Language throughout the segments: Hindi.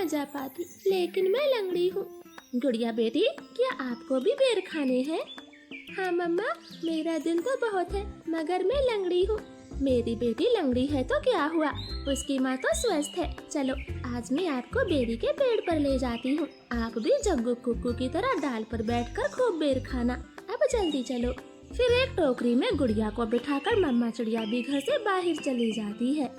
जा पाती, लेकिन मैं लंगड़ी हूँ। गुड़िया बेटी, क्या आपको भी बेर खाने हैं? हाँ मम्मा, मेरा दिल तो बहुत है, मगर मैं लंगड़ी हूँ। मेरी बेटी लंगड़ी है तो क्या हुआ, उसकी माँ तो स्वस्थ है। चलो आज मैं आपको बेरी के पेड़ पर ले जाती हूँ। आप भी जग्गू कुक्कू की तरह डाल पर बैठकर खूब बेर खाना। अब जल्दी चलो। फिर एक टोकरी में गुड़िया को बिठाकर मम्मा चिड़िया भी घर से बाहर चली जाती है।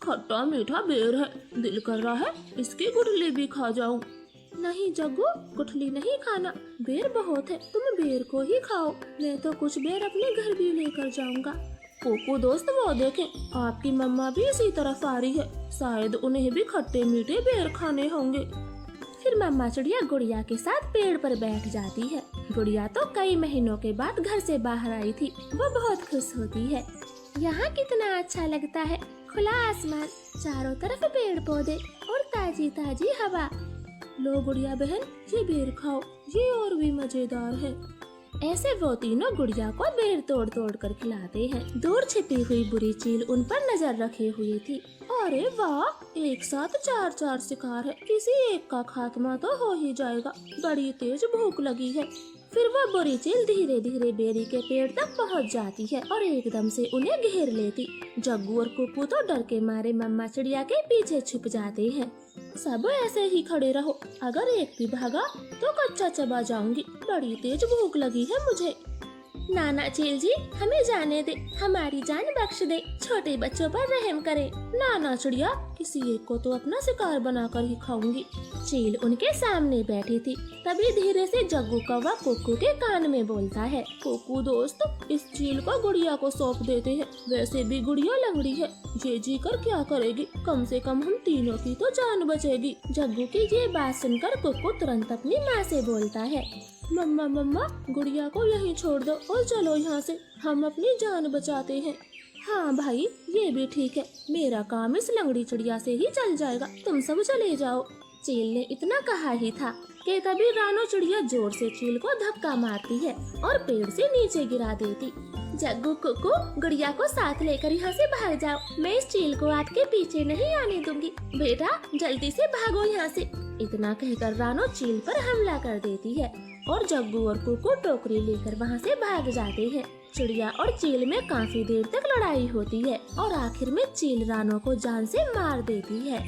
खट्टा मीठा बेर है, दिल कर रहा है इसकी गुठली भी खा जाऊं। नहीं जग्गू, गुठली नहीं खाना, बेर बहुत है, तुम बेर को ही खाओ। मैं तो कुछ बेर अपने घर भी लेकर जाऊंगा। कोको दोस्त, वो देखें, आपकी मम्मा भी इसी तरफ आ रही है, शायद उन्हें भी खट्टे मीठे बेर खाने होंगे। फिर मम्मा चिड़िया गुड़िया के साथ पेड़ पर बैठ जाती है। गुड़िया तो कई महीनों के बाद घर से बाहर आई थी, वो बहुत खुश होती है। यहाँ कितना अच्छा लगता है, खुला आसमान, चारों तरफ पेड़ पौधे और ताजी ताजी हवा। लो गुड़िया बहन, ये बेर खाओ, ये और भी मजेदार है। ऐसे वो तीनों गुड़िया को बेर तोड़ तोड़ कर खिलाते हैं। दूर छिपी हुई बुरी चील उन पर नजर रखे हुए थी। अरे वाह, एक साथ 4-4 शिकार है, किसी एक का खात्मा तो हो ही जाएगा, बड़ी तेज भूख लगी है। फिर वो बुरी चील धीरे धीरे बेरी के पेड़ तक पहुंच जाती है और एकदम से उन्हें घेर लेती। जग्गू और कुप्पू तो डर के मारे मम्मा चिड़िया के पीछे छुप जाते हैं। सब ऐसे ही खड़े रहो, अगर एक भी भागा तो कच्चा चबा जाऊंगी, बड़ी तेज भूख लगी है मुझे। नाना चील जी, हमें जाने दे, हमारी जान बख्श दे, छोटे बच्चों पर रहम करे। नाना चिड़िया, किसी एक को तो अपना शिकार बनाकर ही खाऊंगी। चील उनके सामने बैठी थी, तभी धीरे से जग्गू कौवा कुक्कू के कान में बोलता है, कुक्कू दोस्त, इस चील को गुड़िया को सौंप देते हैं, वैसे भी गुड़िया लंगड़ी है, ये जी कर क्या करेगी, कम से कम हम तीनों की तो जान बचेगी। जग्गू की ये बात सुनकर कुक्कू तुरंत अपनी माँ से बोलता है, मम्मा मम्मा, गुड़िया को यहीं छोड़ दो और चलो यहाँ से, हम अपनी जान बचाते हैं। हाँ भाई, ये भी ठीक है, मेरा काम इस लंगड़ी चिड़िया से ही चल जाएगा, तुम सब चले जाओ। चील ने इतना कहा ही था कि तभी रानो चिड़िया जोर से चील को धक्का मारती है और पेड़ से नीचे गिरा देती। जग्गू कुक्कू, गुड़िया को साथ लेकर यहाँ से भाग जाओ, मैं इस चील को आपके पीछे नहीं आने दूंगी। बेटा जल्दी से भागो यहाँ से। इतना कहकर रानो चील पर हमला कर देती है और जग्गू और कुक्कू टोकरी लेकर वहाँ से भाग जाते हैं। चिड़िया और चील में काफी देर तक लड़ाई होती है और आखिर में चील रानो को जान से मार देती है।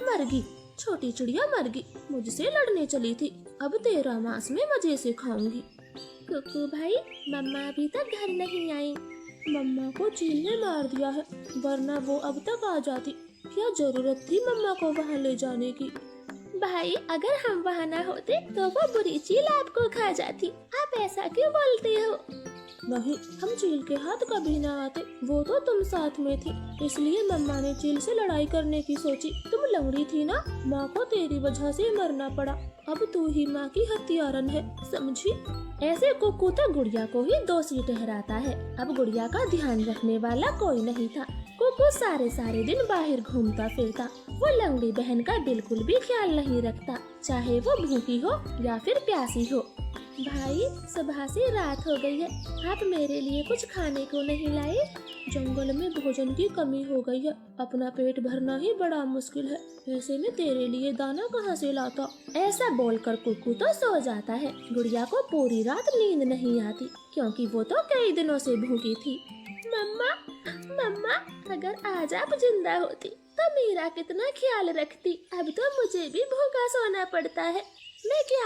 मरगी, छोटी चिड़िया मरगी, मुझसे लड़ने चली थी, अब तेरा मांस में मजे से खाऊंगी। कुक्कू भाई, मम्मा अभी तक घर नहीं आई। मम्मा को चील ने मार दिया है, वरना वो अब तक आ जाती, क्या जरूरत थी मम्मा को वहाँ ले जाने की। भाई, अगर हम वहाँ न होते तो वो बुरी चील आपको खा जाती, आप ऐसा क्यों बोलते हो? नहीं, हम चील के हाथ कभी न आते, वो तो तुम साथ में थी, इसलिए मम्मा ने चील से लड़ाई करने की सोची। तुम लंगड़ी थी ना, माँ को तेरी वजह से मरना पड़ा, अब तू ही माँ की हत्यारन है, समझी? ऐसे कुक्कू तो गुड़िया को ही दोषी ठहराता है। अब गुड़िया का ध्यान रखने वाला कोई नहीं था। कुक्कू सारे दिन बाहर घूमता फिरता, वो लंगड़ी बहन का बिल्कुल भी ख्याल नहीं रखता, चाहे वो भूखी हो या फिर प्यासी हो। भाई, सुबह से रात हो गई है, आप मेरे लिए कुछ खाने को नहीं लाए? जंगल में भोजन की कमी हो गई है, अपना पेट भरना ही बड़ा मुश्किल है, ऐसे में तेरे लिए दाना कहाँ से लाता? ऐसा बोलकर कुक्कू तो सो जाता है। गुड़िया को पूरी रात नींद नहीं आती, क्योंकि वो तो कई दिनों से भूखी थी। मम्मा मम्मा, अगर आज आप जिंदा होती तो मेरा कितना ख्याल रखती, अब तो मुझे भी भूखा सोना पड़ता है, मैं क्या